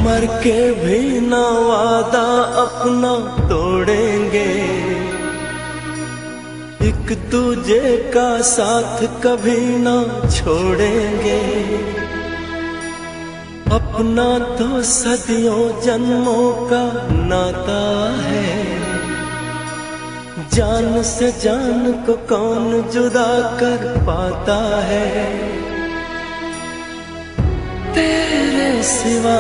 मर के भी ना वादा अपना तोड़ेंगे, एक दूजे का साथ कभी ना छोड़ेंगे। अपना तो सदियों जन्मों का नाता है, जान से जान को कौन जुदा कर पाता है। तेरे सिवा